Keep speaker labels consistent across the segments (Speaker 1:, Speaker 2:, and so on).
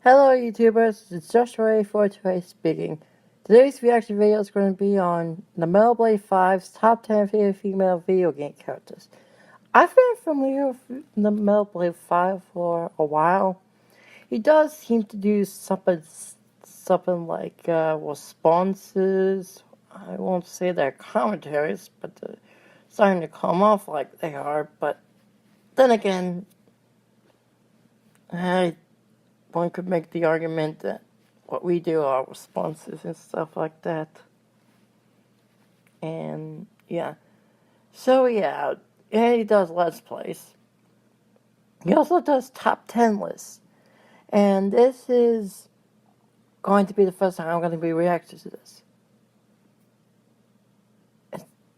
Speaker 1: Hello YouTubers, it's Joshua428 speaking. Today's reaction video is going to be on TheMetalBlade5's top 10 favorite female video game characters. I've been familiar with TheMetalBlade5 for a while. He does seem to do something like responses. I won't say they're commentaries, but they're starting to come off like they are. But then again, one could make the argument that what we do are responses and stuff like that. And yeah. So yeah, and he does Let's Plays. He also does top 10 lists. And this is going to be the first time I'm going to be reacting to this.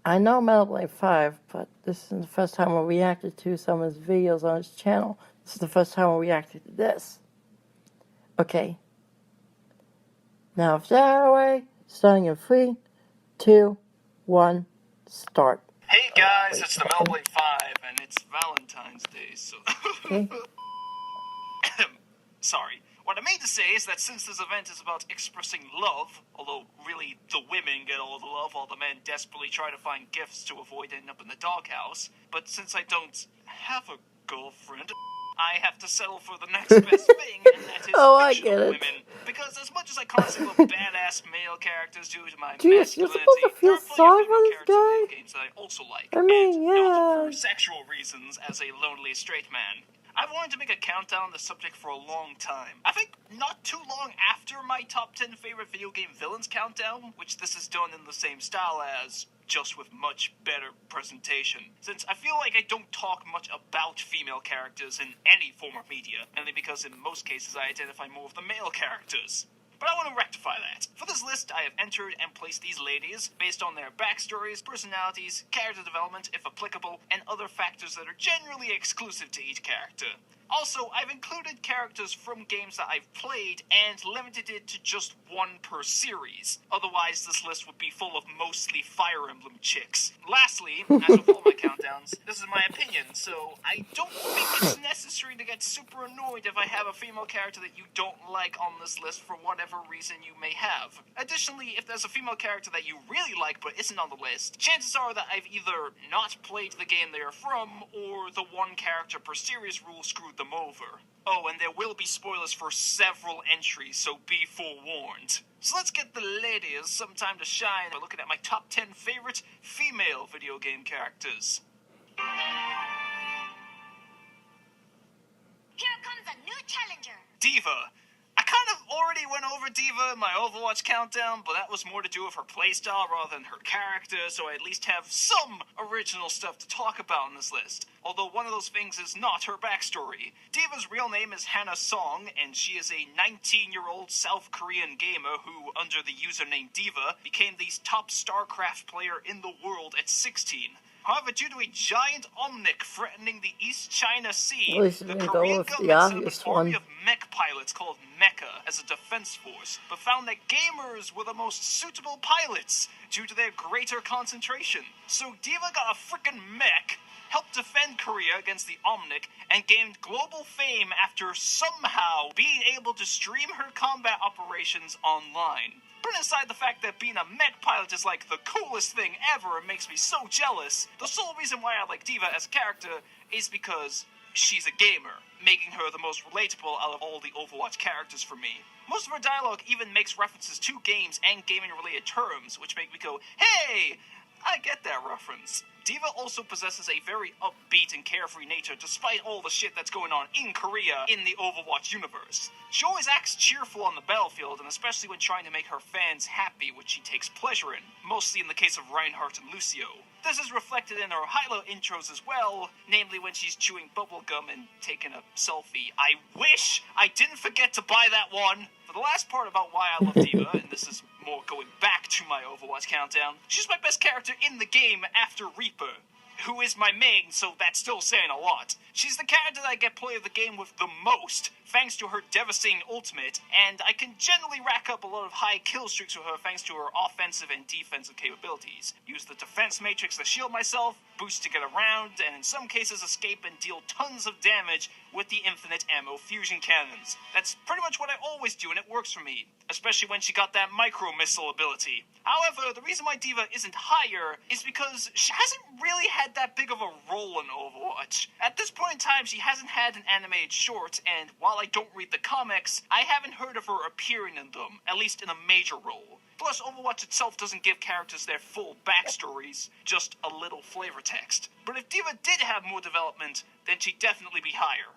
Speaker 1: I know MetalBlade5, but this is the first time I reacted to some of his videos on his channel. This is the first time I reacted to this. Okay. Now, if that out of the way, starting in 3, 2, 1, start.
Speaker 2: Hey guys, it's TheMetalBlade5, and it's Valentine's Day, so...
Speaker 1: Okay.
Speaker 2: Sorry. What I mean to say is that since this event is about expressing love, although really the women get all the love while the men desperately try to find gifts to avoid ending up in the doghouse, but since I don't have a girlfriend, I have to settle for the next best thing, and that is fictional women. Because as much as I constantly love badass male characters due to my masculinity,
Speaker 1: you're supposed to feel sorry for this guy?
Speaker 2: Games that I also like,
Speaker 1: I mean,
Speaker 2: and
Speaker 1: yeah.
Speaker 2: not for sexual reasons as a lonely straight man. I've wanted to make a countdown on the subject for a long time. I think not too long after my top 10 favorite video game villains countdown, which this is done in the same style as, just with much better presentation. Since I feel like I don't talk much about female characters in any form of media, only because in most cases I identify more with the male characters. But I want to rectify that. For this list, I have entered and placed these ladies based on their backstories, personalities, character development, if applicable, and other factors that are generally exclusive to each character. Also, I've included characters from games that I've played and limited it to just one per series. Otherwise, this list would be full of mostly Fire Emblem chicks. Lastly, as with all my countdowns, this is my opinion, so I don't think it's necessary to get super annoyed if I have a female character that you don't like on this list for whatever reason you may have. Additionally, if there's a female character that you really like but isn't on the list, chances are that I've either not played the game they are from, or the one character per series rule screwed them over. Oh, and there will be spoilers for several entries, so be forewarned. So let's get the ladies some time to shine by looking at my top 10 favorite female video game characters.
Speaker 3: Here comes a new challenger.
Speaker 2: D.Va. I kind of already went over D.Va in my Overwatch countdown, but that was more to do with her playstyle rather than her character, so I at least have some original stuff to talk about in this list. Although one of those things is not her backstory. D.Va's real name is Hannah Song, and she is a 19-year-old South Korean gamer who, under the username D.Va, became the top StarCraft player in the world at 16. However, due to a giant Omnic threatening the East China Sea, the Korean government set up an army of mech pilots called Mecha as a defense force, but found that gamers were the most suitable pilots due to their greater concentration. So D.Va got a frickin' mech, helped defend Korea against the Omnic, and gained global fame after somehow being able to stream her combat operations online. Putting aside the fact that being a mech pilot is like the coolest thing ever and makes me so jealous, the sole reason why I like D.Va as a character is because she's a gamer, making her the most relatable out of all the Overwatch characters for me. Most of her dialogue even makes references to games and gaming-related terms, which make me go, hey, I get that reference. D.Va also possesses a very upbeat and carefree nature despite all the shit that's going on in Korea in the Overwatch universe. She always acts cheerful on the battlefield, and especially when trying to make her fans happy, which she takes pleasure in, mostly in the case of Reinhardt and Lucio. This is reflected in her highlight intros as well, namely when she's chewing bubblegum and taking a selfie. I wish I didn't forget to buy that one! For the last part about why I love D.Va, and this is more going back to my Overwatch countdown, she's my best character in the game after Reaper, who is my main, so that's still saying a lot. She's the character that I get play of the game with the most, thanks to her devastating ultimate, and I can generally rack up a lot of high kill streaks with her thanks to her offensive and defensive capabilities. Use the defense matrix to shield myself, boost to get around, and in some cases escape and deal tons of damage with the infinite ammo fusion cannons. That's pretty much what I always do, and it works for me, especially when she got that micro-missile ability. However, the reason why D.Va isn't higher is because she hasn't really had that big of a role in Overwatch. At this point in time, she hasn't had an animated short, and while I don't read the comics, I haven't heard of her appearing in them, at least in a major role. Plus, Overwatch itself doesn't give characters their full backstories, just a little flavor text. But if D.Va did have more development, then she'd definitely be higher.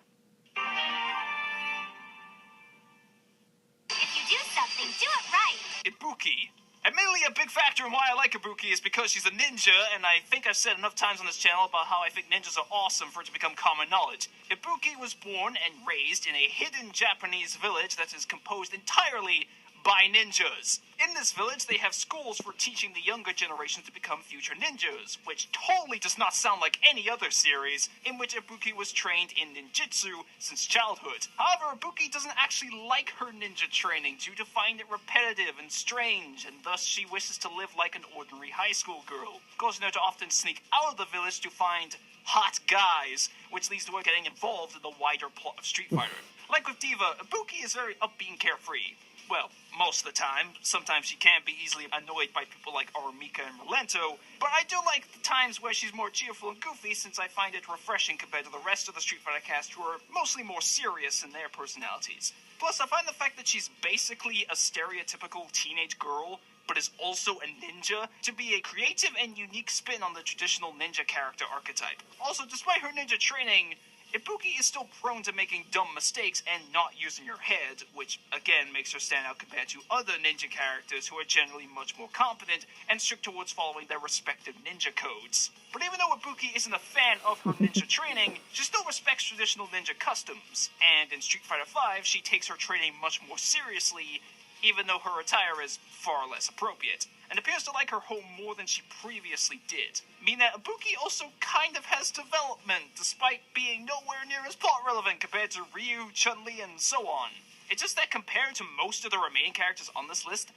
Speaker 3: If you do something, do it right.
Speaker 2: Ibuki. Admittedly, a big factor in why I like Ibuki is because she's a ninja, and I think I've said enough times on this channel about how I think ninjas are awesome for it to become common knowledge. Ibuki was born and raised in a hidden Japanese village that is composed entirely by ninjas. In this village, they have schools for teaching the younger generation to become future ninjas, which totally does not sound like any other series in which Ibuki was trained in ninjutsu since childhood. However, Ibuki doesn't actually like her ninja training due to finding it repetitive and strange, and thus she wishes to live like an ordinary high school girl, causing her to often sneak out of the village to find hot guys, which leads to her getting involved in the wider plot of Street Fighter. Like with D.Va, Ibuki is very upbeat and carefree. Well, most of the time. Sometimes she can be easily annoyed by people like Armika and Rolento, but I do like the times where she's more cheerful and goofy since I find it refreshing compared to the rest of the Street Fighter cast who are mostly more serious in their personalities. Plus, I find the fact that she's basically a stereotypical teenage girl, but is also a ninja, to be a creative and unique spin on the traditional ninja character archetype. Also, despite her ninja training, Ibuki is still prone to making dumb mistakes and not using her head, which again makes her stand out compared to other ninja characters who are generally much more competent and strict towards following their respective ninja codes. But even though Ibuki isn't a fan of her ninja training, she still respects traditional ninja customs, and in Street Fighter V, she takes her training much more seriously, even though her attire is far less appropriate, and appears to like her home more than she previously did. Meaning that Ibuki also kind of has development, despite being nowhere near as plot relevant compared to Ryu, Chun-Li, and so on. It's just that compared to most of the remaining characters on this list,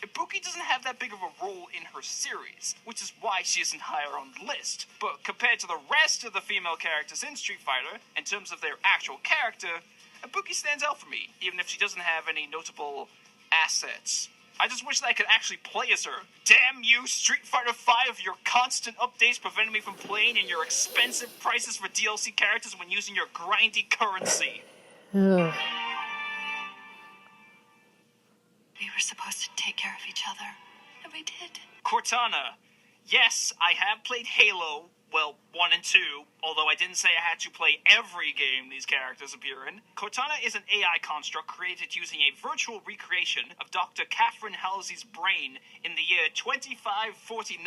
Speaker 2: Ibuki doesn't have that big of a role in her series, which is why she isn't higher on the list. But compared to the rest of the female characters in Street Fighter, in terms of their actual character, Ibuki stands out for me, even if she doesn't have any notable assets. I just wish that I could actually play as her. Damn you, Street Fighter V, your constant updates preventing me from playing and your expensive prices for DLC characters when using your grindy currency.
Speaker 1: Ugh.
Speaker 4: We were supposed to take care of each other, and we did.
Speaker 2: Cortana. Yes, I have played Halo, well, 1 and 2, although I didn't say I had to play every game these characters appear in. Cortana is an AI construct created using a virtual recreation of Dr. Catherine Halsey's brain in the year 2549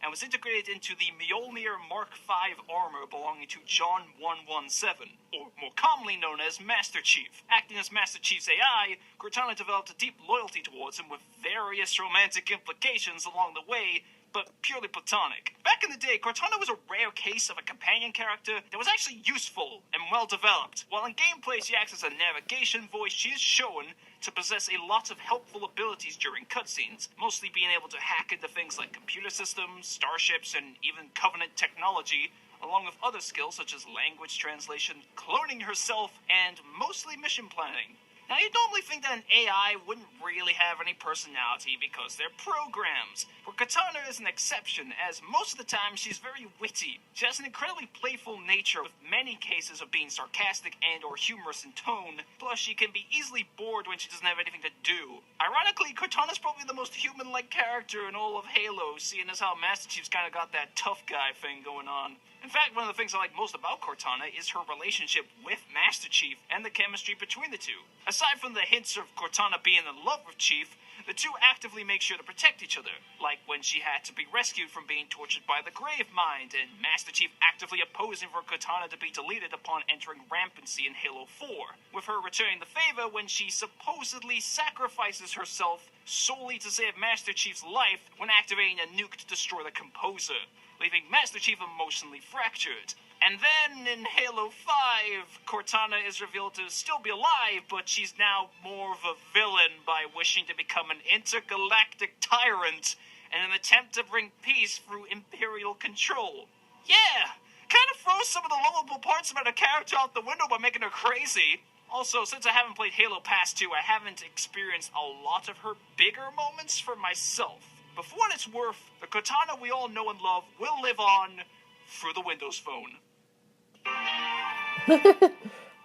Speaker 2: and was integrated into the Mjolnir Mark V armor belonging to John 117, or more commonly known as Master Chief. Acting as Master Chief's AI, Cortana developed a deep loyalty towards him with various romantic implications along the way, but purely platonic. Back in the day, Cortana was a rare case of a companion character that was actually useful and well developed. While in gameplay she acts as a navigation voice, she is shown to possess a lot of helpful abilities during cutscenes, mostly being able to hack into things like computer systems, starships, and even Covenant technology, along with other skills such as language translation, cloning herself, and mostly mission planning. Now, you'd normally think that an AI wouldn't really have any personality because they're programs, but Katana is an exception, as most of the time she's very witty. She has an incredibly playful nature, with many cases of being sarcastic and or humorous in tone, plus she can be easily bored when she doesn't have anything to do. Ironically, Cortana's probably the most human-like character in all of Halo, seeing as how Master Chief's kinda got that tough guy thing going on. In fact, one of the things I like most about Cortana is her relationship with Master Chief and the chemistry between the two. Aside from the hints of Cortana being in love with Chief, the two actively make sure to protect each other, like when she had to be rescued from being tortured by the Grave Mind, and Master Chief actively opposing for Cortana to be deleted upon entering rampancy in Halo 4, with her returning the favor when she supposedly sacrifices herself solely to save Master Chief's life when activating a nuke to destroy the Composer, leaving Master Chief emotionally fractured. And then in Halo 5, Cortana is revealed to still be alive, but she's now more of a villain by wishing to become an intergalactic tyrant in an attempt to bring peace through Imperial control. Yeah, kind of throws some of the lovable parts about her character out the window by making her crazy. Also, since I haven't played Halo Past 2, I haven't experienced a lot of her bigger moments for myself. But for what it's worth, the Cortana we all know and love will live on through the Windows Phone.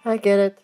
Speaker 1: I get it.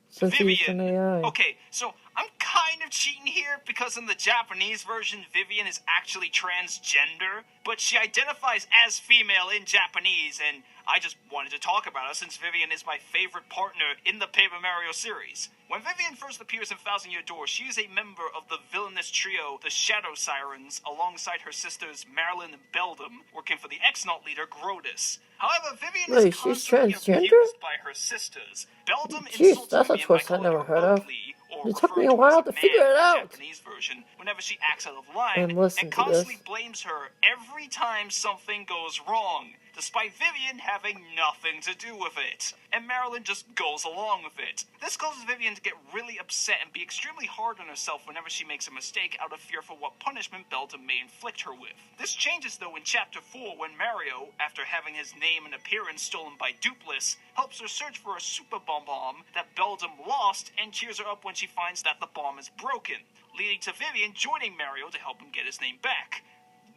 Speaker 1: Since he's an
Speaker 2: Vivian.
Speaker 1: AI.
Speaker 2: Okay, so I'm kind of cheating here because in the Japanese version, Vivian is actually transgender, but she identifies as female in Japanese, and I just wanted to talk about her since Vivian is my favorite partner in the Paper Mario series. When Vivian first appears in Thousand Year Door, she is a member of the villainous trio, the Shadow Sirens, alongside her sisters Marilyn and Beldam, working for the X-Naut leader Grodus. However, Vivian
Speaker 1: Wait,
Speaker 2: is
Speaker 1: she's
Speaker 2: constantly
Speaker 1: transgender?
Speaker 2: abused by her sisters. Beldam
Speaker 1: Jeez,
Speaker 2: insults
Speaker 1: that's a
Speaker 2: Vivian by
Speaker 1: twist I
Speaker 2: calling
Speaker 1: never
Speaker 2: her
Speaker 1: heard of.
Speaker 2: ugly, or
Speaker 1: It took me
Speaker 2: referring
Speaker 1: a
Speaker 2: to her as
Speaker 1: while
Speaker 2: a
Speaker 1: to
Speaker 2: man
Speaker 1: figure it
Speaker 2: in the
Speaker 1: out.
Speaker 2: Japanese version whenever she acts out of line,
Speaker 1: And listen to
Speaker 2: constantly
Speaker 1: this.
Speaker 2: blames her every time something goes wrong, despite Vivian having nothing to do with it. And Marilyn just goes along with it. This causes Vivian to get really upset and be extremely hard on herself whenever she makes a mistake out of fear for what punishment Beldam may inflict her with. This changes though in Chapter 4 when Mario, after having his name and appearance stolen by Dupless, helps her search for a super bomb that Beldam lost and cheers her up when she finds that the bomb is broken, leading to Vivian joining Mario to help him get his name back,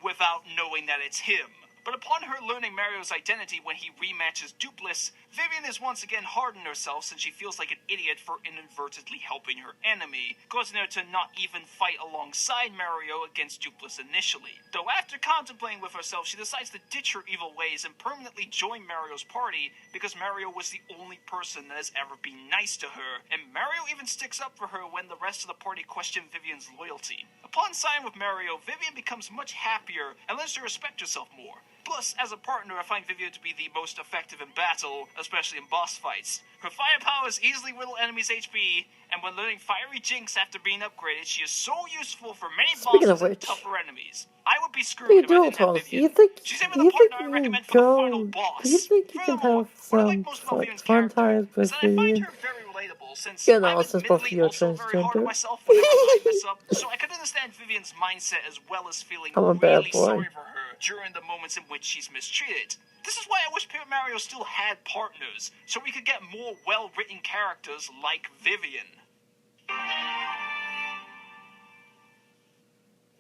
Speaker 2: without knowing that it's him. But upon her learning Mario's identity when he rematches Dupless, Vivian is once again hard on herself since she feels like an idiot for inadvertently helping her enemy, causing her to not even fight alongside Mario against Dupless initially. Though after contemplating with herself, she decides to ditch her evil ways and permanently join Mario's party because Mario was the only person that has ever been nice to her, and Mario even sticks up for her when the rest of the party question Vivian's loyalty. Upon signing with Mario, Vivian becomes much happier and learns to respect herself more. Plus, as a partner, I find Vivian to be the most effective in battle, especially in boss fights. Her fire powers easily whittle enemies' HP, and when learning Fiery Jinx after being upgraded, she is so useful for many
Speaker 1: Speaking of
Speaker 2: bosses and
Speaker 1: which,
Speaker 2: tougher enemies. I would be screwed
Speaker 1: what
Speaker 2: if I
Speaker 1: do
Speaker 2: didn't have
Speaker 1: tones?
Speaker 2: Vivian. She's even
Speaker 1: Do
Speaker 2: the
Speaker 1: you think
Speaker 2: partner I
Speaker 1: you can
Speaker 2: recommend for the final
Speaker 1: go? Do you
Speaker 2: boss.
Speaker 1: think you can
Speaker 2: Furthermore,
Speaker 1: have
Speaker 2: what I like
Speaker 1: some
Speaker 2: most about Vivian's
Speaker 1: fun
Speaker 2: character
Speaker 1: times
Speaker 2: is
Speaker 1: with
Speaker 2: that I find
Speaker 1: Vivian?
Speaker 2: her very relatable, since
Speaker 1: You know,
Speaker 2: I'm
Speaker 1: since both of
Speaker 2: admittedly
Speaker 1: you are
Speaker 2: also very hard on
Speaker 1: transgender.
Speaker 2: myself whenever I mess up, so I can understand Vivian's mindset as well as feeling
Speaker 1: I'm a bad
Speaker 2: really
Speaker 1: boy.
Speaker 2: sorry for her during the moments in which she's mistreated. This is why I wish Paper Mario still had partners, so we could get more well-written characters like Vivian.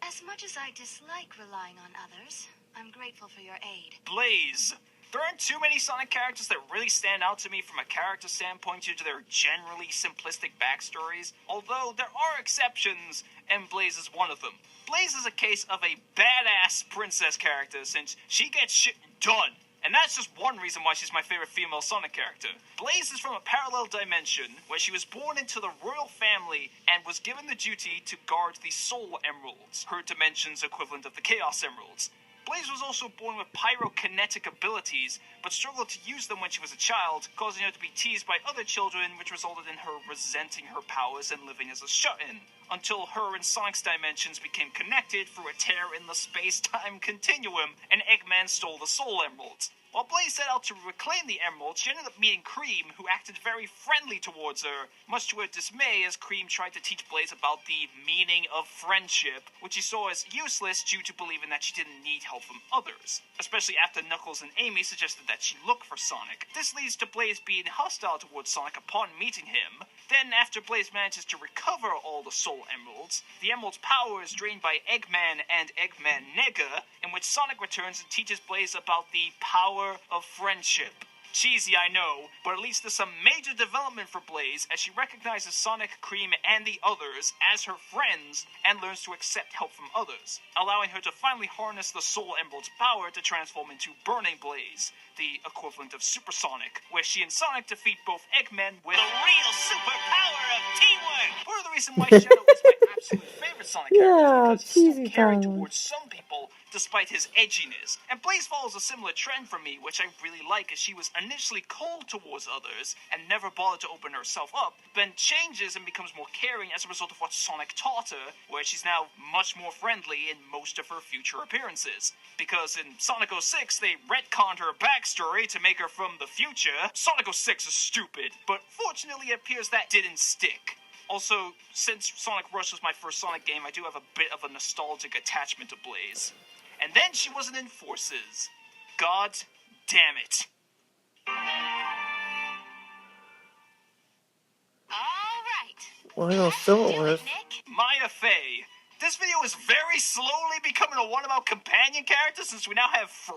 Speaker 4: As much as I dislike relying on others, I'm grateful for your aid.
Speaker 2: Blaze. There aren't too many Sonic characters that really stand out to me from a character standpoint due to their generally simplistic backstories, although there are exceptions, and Blaze is one of them. Blaze is a case of a badass princess character since she gets shit done. And that's just one reason why she's my favorite female Sonic character. Blaze is from a parallel dimension where she was born into the royal family and was given the duty to guard the Soul Emeralds, her dimension's equivalent of the Chaos Emeralds. Blaze was also born with pyrokinetic abilities, but struggled to use them when she was a child, causing her to be teased by other children, which resulted in her resenting her powers and living as a shut-in, until her and Sonic's dimensions became connected through a tear in the space-time continuum, and Eggman stole the Soul Emeralds. While Blaze set out to reclaim the emeralds, she ended up meeting Cream, who acted very friendly towards her, much to her dismay as Cream tried to teach Blaze about the meaning of friendship, which she saw as useless due to believing that she didn't need help from others, especially after Knuckles and Amy suggested that she look for Sonic. This leads to Blaze being hostile towards Sonic upon meeting him. Then, after Blaze manages to recover all the Soul Emeralds, the Emerald's power is drained by Eggman and Eggman Nega, in which Sonic returns and teaches Blaze about the power of friendship. Cheesy, I know, but at least there's some major development for Blaze as she recognizes Sonic, Cream, and the others as her friends and learns to accept help from others, allowing her to finally harness the Soul Emerald's power to transform into Burning Blaze, the equivalent of Supersonic, where she and Sonic defeat both Eggman with the real superpower of teamwork. Part of the reason why Shadow is my absolute favorite Sonic character is
Speaker 1: Yeah,
Speaker 2: because he's so
Speaker 1: cheesy
Speaker 2: caring
Speaker 1: times.
Speaker 2: towards some people despite his edginess. And Blaze follows a similar trend for me, which I really like, as she was initially cold towards others and never bothered to open herself up, then changes and becomes more caring as a result of what Sonic taught her, where she's now much more friendly in most of her future appearances. Because in Sonic 06, they retconned her backstory to make her from the future. Sonic 06 is stupid, but fortunately it appears that didn't stick. Also, since Sonic Rush was my first Sonic game, I do have a bit of a nostalgic attachment to Blaze. And then she wasn't in Forces. God damn it.
Speaker 3: All right.
Speaker 1: Well,
Speaker 3: Let's
Speaker 1: so it
Speaker 3: do
Speaker 1: was.
Speaker 3: it, Nick.
Speaker 2: Maya Fey. This video is very slowly becoming a one-about companion character since we now have 3,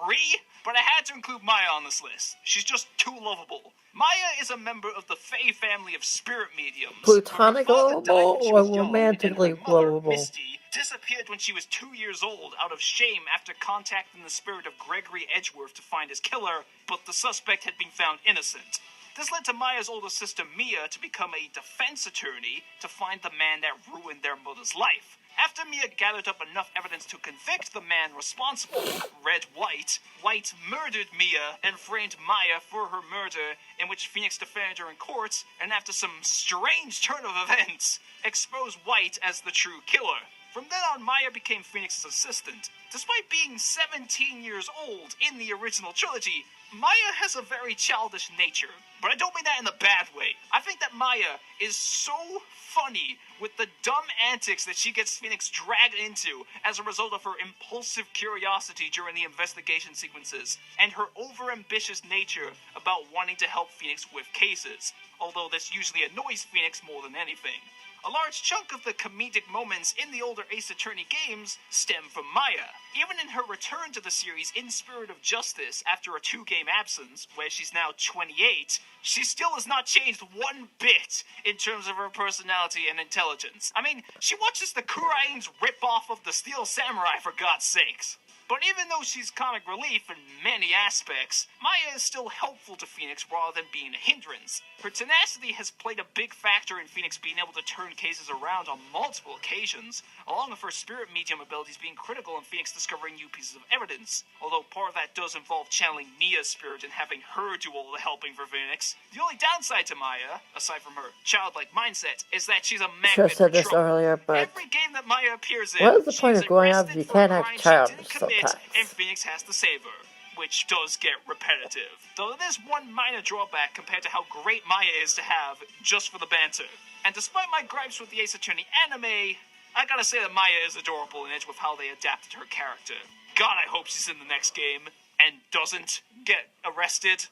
Speaker 2: but I had to include Maya on this list. She's just too lovable. Maya is a member of the Fey family of spirit mediums.
Speaker 1: Plutonic
Speaker 2: When her father died when she
Speaker 1: lovable or
Speaker 2: was young,
Speaker 1: romantically
Speaker 2: and her mother,
Speaker 1: lovable?
Speaker 2: Misty, disappeared when she was 2 years old out of shame after contacting the spirit of Gregory Edgeworth to find his killer, but the suspect had been found innocent. This led to Maya's older sister Mia to become a defense attorney to find the man that ruined their mother's life. After Mia gathered up enough evidence to convict the man responsible, Red White, White murdered Mia and framed Maya for her murder, in which Phoenix defended her in court, and after some strange turn of events, exposed White as the true killer. From then on, Maya became Phoenix's assistant. Despite being 17 years old in the original trilogy, Maya has a very childish nature, but I don't mean that in a bad way. I think that Maya is so funny with the dumb antics that she gets Phoenix dragged into as a result of her impulsive curiosity during the investigation sequences, and her overambitious nature about wanting to help Phoenix with cases, although this usually annoys Phoenix more than anything. A large chunk of the comedic moments in the older Ace Attorney games stem from Maya. Even in her return to the series in Spirit of Justice after a 2-game absence, where she's now 28, she still has not changed one bit in terms of her personality and intelligence. I mean, she watches the Kurain's rip-off of the Steel Samurai, for God's sakes. But even though she's comic relief in many aspects, Maya is still helpful to Phoenix rather than being a hindrance. Her tenacity has played a big factor in Phoenix being able to turn cases around on multiple occasions, along with her spirit medium abilities being critical in Phoenix discovering new pieces of evidence. Although part of that does involve channeling Mia's spirit and having her do all the helping for Phoenix. The only downside to Maya, aside from her childlike mindset, is that she's a
Speaker 1: Should have
Speaker 2: magnet
Speaker 1: said
Speaker 2: for
Speaker 1: this
Speaker 2: trouble.
Speaker 1: earlier, but
Speaker 2: Every game that Maya appears in,
Speaker 1: what is the
Speaker 2: she
Speaker 1: point
Speaker 2: is
Speaker 1: of growing up if
Speaker 2: arrested
Speaker 1: you
Speaker 2: for
Speaker 1: can't
Speaker 2: a
Speaker 1: act
Speaker 2: crime she
Speaker 1: childish
Speaker 2: didn't commit,
Speaker 1: sometimes?
Speaker 2: and Phoenix has to save her, which does get repetitive. Though there's one minor drawback compared to how great Maya is to have just for the banter. And despite my gripes with the Ace Attorney anime, I gotta say that Maya is adorable in it with how they adapted her character. God, I hope she's in the next game and doesn't get arrested.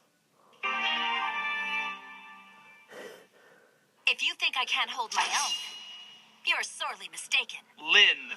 Speaker 3: If you think I can't hold my own, you're sorely mistaken.
Speaker 2: Lynn.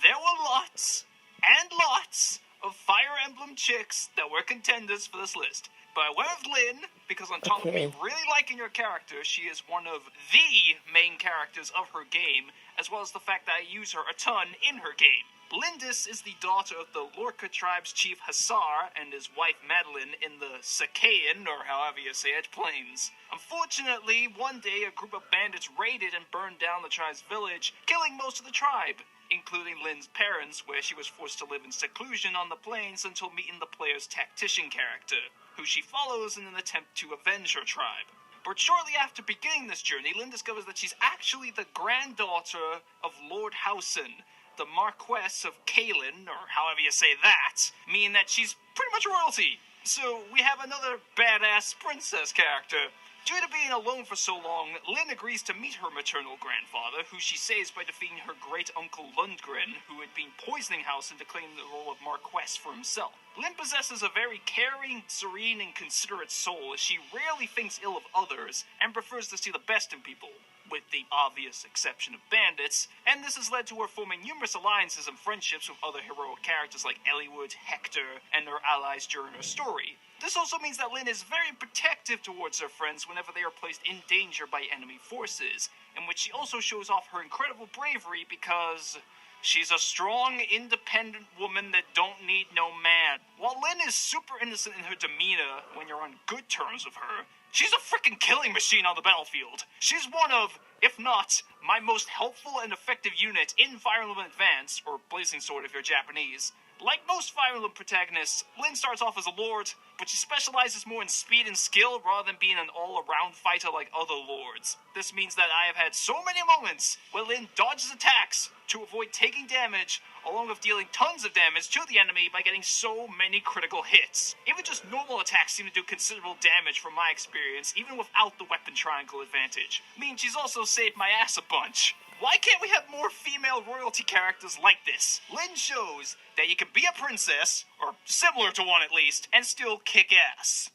Speaker 2: There were lots and lots of Fire Emblem chicks that were contenders for this list. But I went with Lynn because on top of me
Speaker 1: Okay.
Speaker 2: really liking her character, she is one of the main characters of her game, as well as the fact that I use her a ton in her game. Lindis is the daughter of the Lorca tribe's chief Hassar and his wife Madeline in the Sakaean, or however you say it, plains. Unfortunately, one day a group of bandits raided and burned down the tribe's village, killing most of the tribe, including Lynn's parents, where she was forced to live in seclusion on the plains until meeting the player's tactician character, who she follows in an attempt to avenge her tribe. But shortly after beginning this journey, Lynn discovers that she's actually the granddaughter of Lord Howson, the Marquess of Kalen, or however you say that, meaning that she's pretty much royalty. So we have another badass princess character. Due to being alone for so long, Lynn agrees to meet her maternal grandfather, who she saves by defeating her great-uncle Lundgren, who had been poisoning Howson to claim the role of Marquess for himself. Lynn possesses a very caring, serene, and considerate soul, as she rarely thinks ill of others, and prefers to see the best in people, with the obvious exception of bandits, and this has led to her forming numerous alliances and friendships with other heroic characters like Eliwood, Hector, and their allies during her story. This also means that Lynn is very protective towards her friends whenever they are placed in danger by enemy forces, in which she also shows off her incredible bravery because she's a strong, independent woman that don't need no man. While Lynn is super innocent in her demeanor when you're on good terms with her, she's a freaking killing machine on the battlefield. She's one of, if not, my most helpful and effective unit in Fire Emblem Advance, or Blazing Sword if you're Japanese. Like most Fire Emblem protagonists, Lyn starts off as a lord, but she specializes more in speed and skill rather than being an all-around fighter like other lords. This means that I have had so many moments where Lyn dodges attacks to avoid taking damage, along with dealing tons of damage to the enemy by getting so many critical hits. Even just normal attacks seem to do considerable damage from my experience, even without the weapon triangle advantage. Means she's also saved my ass a bunch. Why can't we have more female royalty characters like this? Lyn shows that you can be a princess, or similar to one at least, and still kick ass.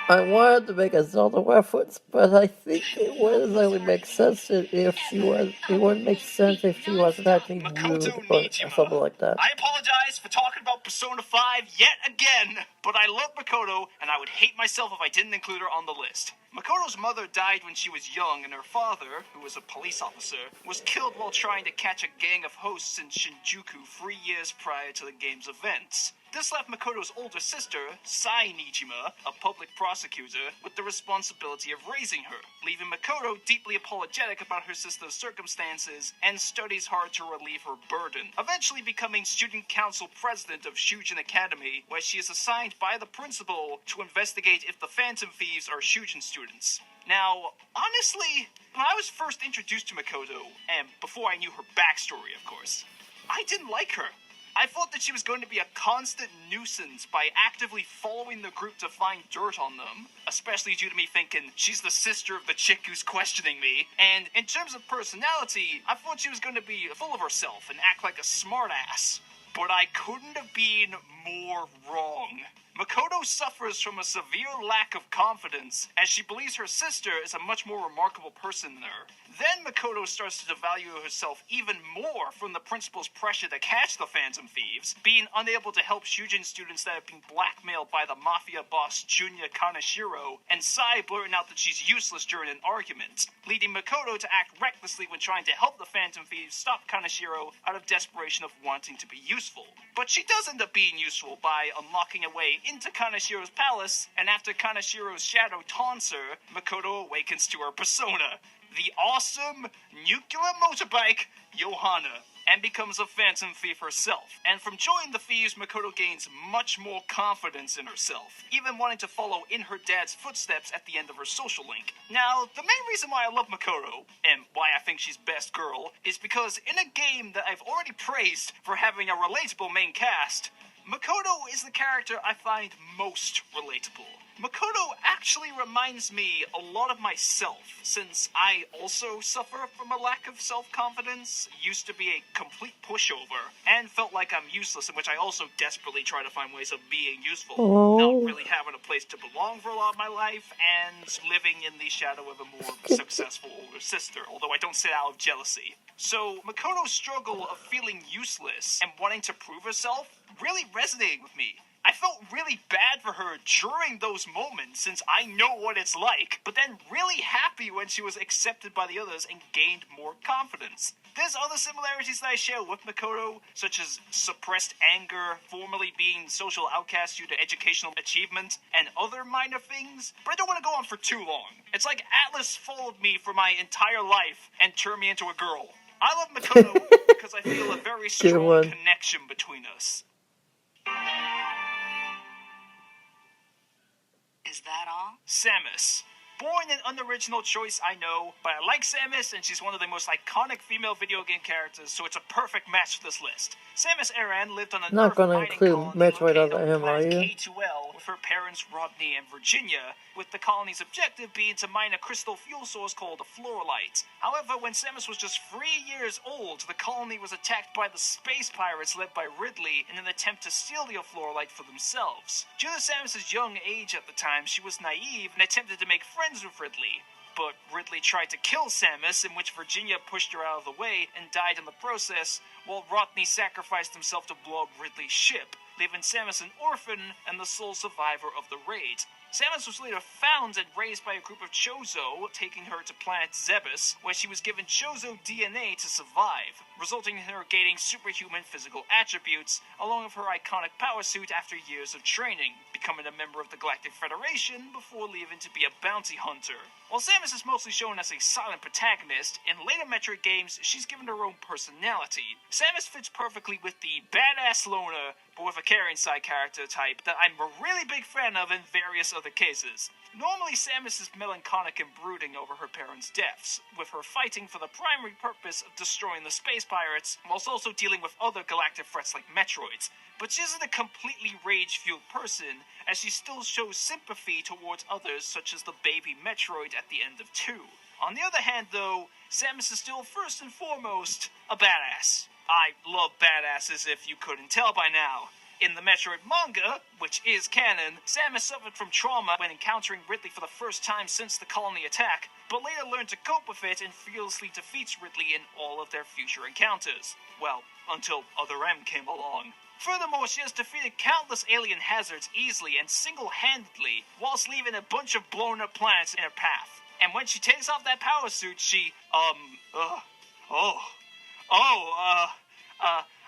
Speaker 1: I wanted to make a Zelda reference, but I think it wouldn't really make sense if she was. It wouldn't make sense if she wasn't acting rude
Speaker 2: Makoto
Speaker 1: or
Speaker 2: Nijima.
Speaker 1: something like that.
Speaker 2: I apologize for talking about Persona 5 yet again, but I love Makoto, and I would hate myself if I didn't include her on the list. Makoto's mother died when she was young, and her father, who was a police officer, was killed while trying to catch a gang of hosts in Shinjuku 3 years prior to the game's events. This left Makoto's older sister, Sai Nijima, a public prosecutor, with the responsibility of raising her, leaving Makoto deeply apologetic about her sister's circumstances and studies hard to relieve her burden, eventually becoming student council president of Shujin Academy, where she is assigned by the principal to investigate if the Phantom Thieves are Shujin students. Now, honestly, when I was first introduced to Makoto, and before I knew her backstory, of course, I didn't like her. I thought that she was going to be a constant nuisance by actively following the group to find dirt on them, especially due to me thinking she's the sister of the chick who's questioning me, and in terms of personality, I thought she was going to be full of herself and act like a smartass. But I couldn't have been more wrong. Makoto suffers from a severe lack of confidence, as she believes her sister is a much more remarkable person than her. Then Makoto starts to devalue herself even more from the principal's pressure to catch the Phantom Thieves, being unable to help Shujin students that have been blackmailed by the mafia boss Junya Kaneshiro, and Sai blurting out that she's useless during an argument, leading Makoto to act recklessly when trying to help the Phantom Thieves stop Kaneshiro out of desperation of wanting to be useful. But she does end up being useful by unlocking a way into Kaneshiro's palace, and after Kaneshiro's shadow taunts her, Makoto awakens to her persona, the awesome nuclear motorbike Johanna, and becomes a Phantom Thief herself. And from joining the Thieves, Makoto gains much more confidence in herself, even wanting to follow in her dad's footsteps at the end of her social link. Now, the main reason why I love Makoto, and why I think she's best girl, is because in a game that I've already praised for having a relatable main cast, Makoto is the character I find most relatable. Makoto actually reminds me a lot of myself, since I also suffer from a lack of self-confidence, used to be a complete pushover, and felt like I'm useless, in which I also desperately try to find ways of being useful, not really having a place to belong for a lot of my life, and living in the shadow of a more successful older sister, although I don't say that out of jealousy. So, Makoto's struggle of feeling useless and wanting to prove herself really resonated with me. I felt really bad for her during those moments, since I know what it's like, but then really happy when she was accepted by the others and gained more confidence. There's other similarities that I share with Makoto, such as suppressed anger, formerly being social outcast due to educational achievement, and other minor things, but I don't want to go on for too long. It's like Atlas followed me for my entire life and turned me into a girl. I love Makoto because I feel a very strong connection between us.
Speaker 3: Is that all?
Speaker 2: Samus. Born an unoriginal choice, I know, but I like Samus, and she's one of the most iconic female video game characters, so it's a perfect match for this list. Samus Aran lived on an Earth mining colony located on the planet K2L with her parents Rodney and Virginia, with the colony's objective being to mine a crystal fuel source called a fluorite. However, when Samus was just 3 years old, the colony was attacked by the space pirates led by Ridley in an attempt to steal the fluorite for themselves. Due to Samus's young age at the time, she was naive and attempted to make friends with Ridley. But Ridley tried to kill Samus, in which Virginia pushed her out of the way and died in the process, while Rodney sacrificed himself to blow up Ridley's ship, leaving Samus an orphan and the sole survivor of the raid. Samus was later found and raised by a group of Chozo, taking her to planet Zebes, where she was given Chozo DNA to survive, resulting in her gaining superhuman physical attributes, along with her iconic power suit after years of training, becoming a member of the Galactic Federation before leaving to be a bounty hunter. While Samus is mostly shown as a silent protagonist, in later Metroid games, she's given her own personality. Samus fits perfectly with the badass loner, but with a caring side character type that I'm a really big fan of in various other cases. Normally, Samus is melancholic and brooding over her parents' deaths, with her fighting for the primary purpose of destroying the space pirates, whilst also dealing with other galactic threats like Metroids. But she isn't a completely rage-fueled person, as she still shows sympathy towards others, such as the baby Metroid at the end of 2. On the other hand, though, Samus is still first and foremost a badass. I love badasses, if you couldn't tell by now. In the Metroid manga, which is canon, Samus suffered from trauma when encountering Ridley for the first time since the colony attack, but later learned to cope with it and fearlessly defeats Ridley in all of their future encounters. Well, until Other M came along. Furthermore, she has defeated countless alien hazards easily and single-handedly, whilst leaving a bunch of blown-up planets in her path. And when she takes off that power suit, she,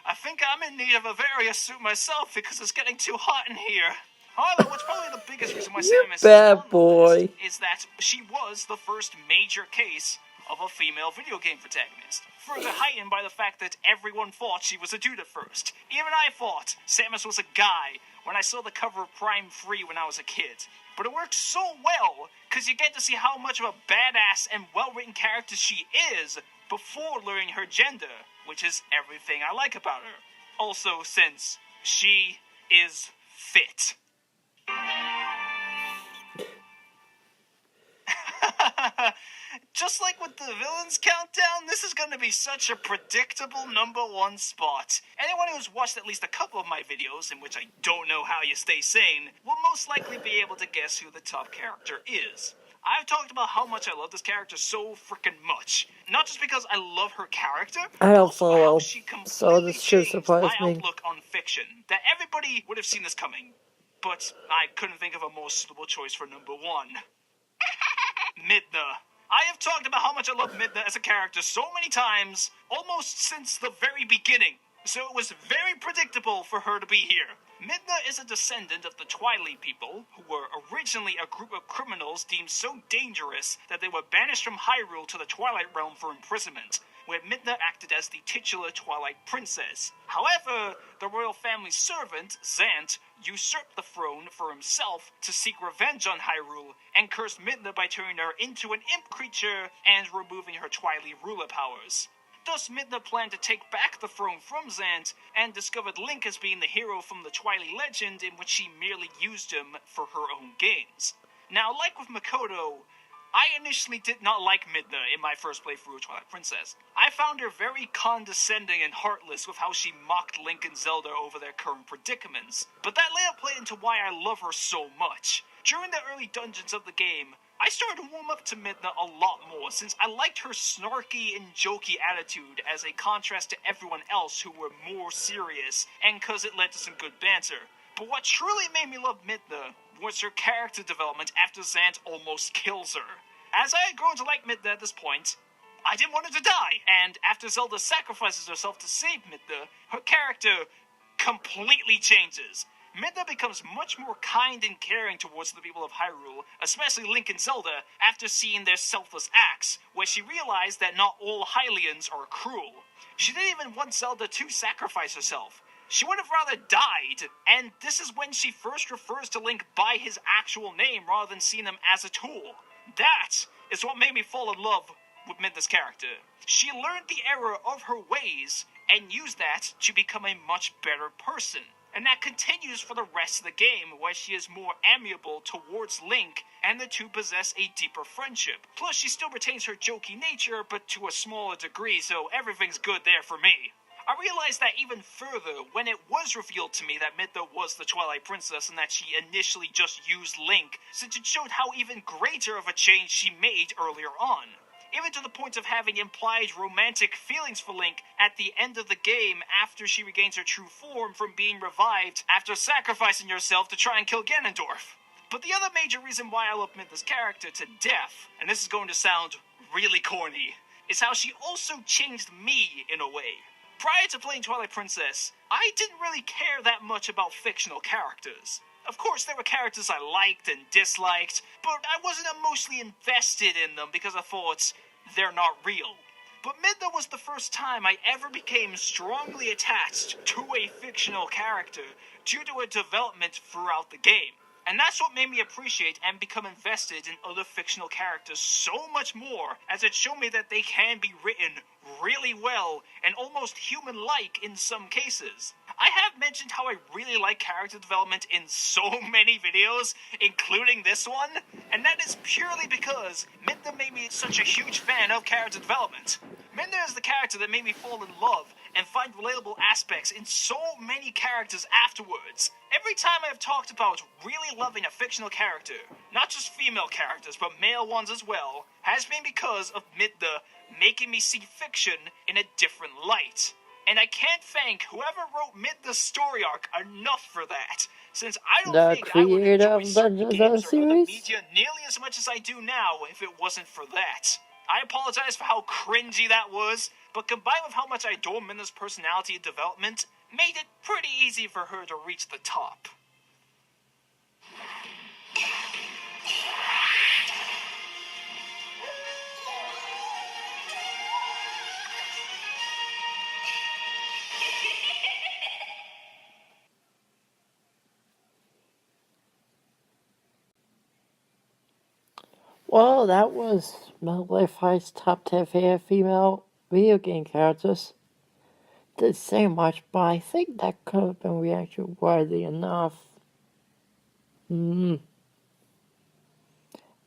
Speaker 2: I think I'm in need of a various suit myself because it's getting too hot in here. However, what's probably the biggest reason why Samus
Speaker 1: bad
Speaker 2: is on the
Speaker 1: boy.
Speaker 2: list is that she was the first major case of a female video game protagonist, further heightened by the fact that everyone thought she was a dude at first. Even I thought Samus was a guy when I saw the cover of Prime 3 when I was a kid. But it works so well, because you get to see how much of a badass and well-written character she is before learning her gender, which is everything I like about her. Also, since she is fit. Just like with the villains countdown, this is going to be such a predictable #1 spot. Anyone who's watched at least a couple of my videos, in which I don't know how you stay sane, will most likely be able to guess who the top character is. I've talked about how much I love this character so freaking much. Not just because I love her character,
Speaker 1: I
Speaker 2: but
Speaker 1: don't
Speaker 2: also
Speaker 1: follow,
Speaker 2: how she
Speaker 1: so
Speaker 2: completely
Speaker 1: this should
Speaker 2: changed
Speaker 1: surprise
Speaker 2: my
Speaker 1: me.
Speaker 2: outlook on fiction. That everybody would have seen this coming. But I couldn't think of a more suitable choice for #1. Midna. I have talked about how much I love Midna as a character so many times, almost since the very beginning, so it was very predictable for her to be here. Midna is a descendant of the Twilight people, who were originally a group of criminals deemed so dangerous that they were banished from Hyrule to the Twilight Realm for imprisonment, where Midna acted as the titular Twilight Princess. However, the royal family's servant, Zant, usurped the throne for himself to seek revenge on Hyrule, and cursed Midna by turning her into an imp creature and removing her Twilight ruler powers. Thus, Midna planned to take back the throne from Zant, and discovered Link as being the hero from the Twilight legend in which she merely used him for her own gains. Now, like with Makoto, I initially did not like Midna in my first playthrough of Twilight Princess. I found her very condescending and heartless with how she mocked Link and Zelda over their current predicaments. But that later played into why I love her so much. During the early dungeons of the game, I started to warm up to Midna a lot more, since I liked her snarky and jokey attitude as a contrast to everyone else who were more serious, and cause it led to some good banter. But what truly made me love Midna was her character development after Zant almost kills her. As I had grown to like Midna at this point, I didn't want her to die, and after Zelda sacrifices herself to save Midna, her character completely changes. Midna becomes much more kind and caring towards the people of Hyrule, especially Link and Zelda, after seeing their selfless acts, where she realized that not all Hylians are cruel. She didn't even want Zelda to sacrifice herself. She would have rather died, and this is when she first refers to Link by his actual name rather than seeing him as a tool. That is what made me fall in love with Midna's character. She learned the error of her ways and used that to become a much better person. And that continues for the rest of the game, where she is more amiable towards Link, and the two possess a deeper friendship. Plus, she still retains her jokey nature, but to a smaller degree, so everything's good there for me. I realized that even further when it was revealed to me that Midna was the Twilight Princess and that she initially just used Link, since it showed how even greater of a change she made earlier on. Even to the point of having implied romantic feelings for Link at the end of the game after she regains her true form from being revived after sacrificing herself to try and kill Ganondorf. But the other major reason why I love Midna's character to death, and this is going to sound really corny, is how she also changed me in a way. Prior to playing Twilight Princess, I didn't really care that much about fictional characters. Of course, there were characters I liked and disliked, but I wasn't emotionally invested in them because I thought they're not real. But Midna was the first time I ever became strongly attached to a fictional character due to her development throughout the game. And that's what made me appreciate and become invested in other fictional characters so much more, as it showed me that they can be written really well and almost human-like in some cases. I have mentioned how I really like character development in so many videos, including this one, and that is purely because Midna made me such a huge fan of character development. Midna is the character that made me fall in love and find relatable aspects in so many characters afterwards. Every time I have talked about really loving a fictional character, not just female characters, but male ones as well, has been because of Midna making me see fiction in a different light. And I can't thank whoever wrote Midna's story arc enough for that, since I don't
Speaker 1: The
Speaker 2: think I would
Speaker 1: creator
Speaker 2: enjoy
Speaker 1: of
Speaker 2: certain
Speaker 1: Legends
Speaker 2: games or other
Speaker 1: series?
Speaker 2: media nearly as much as I do now if it wasn't for that. I apologize for how cringy that was, but combined with how much I adore Midna's personality and development, made it pretty easy for her to reach the top.
Speaker 1: Well, that was TheMetalBlade5's top 10 favorite female video game characters. Didn't say much, but I think that could have been reaction worthy enough. Hey,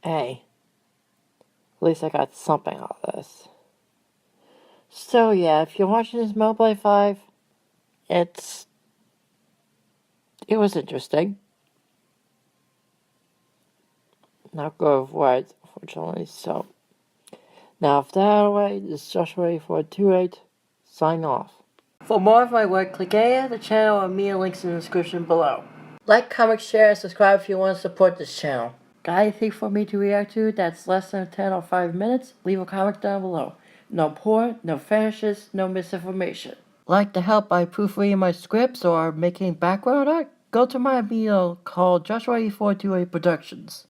Speaker 1: at least I got something out of this. So yeah, if you're watching this TheMetalBlade5, it was interesting. Not good with words, unfortunately, so. Now, with that out of the way, this is Joshua8428, sign off. For more of my work, click any of the channel or media links in the description below. Like, comment, share, and subscribe if you want to support this channel. Got anything for me to react to that's less than 10 or 5 minutes? Leave a comment down below. No porn, no fetishes, no misinformation. Like to help by proofreading my scripts or making background art? Go to my video called Joshua8428 Productions.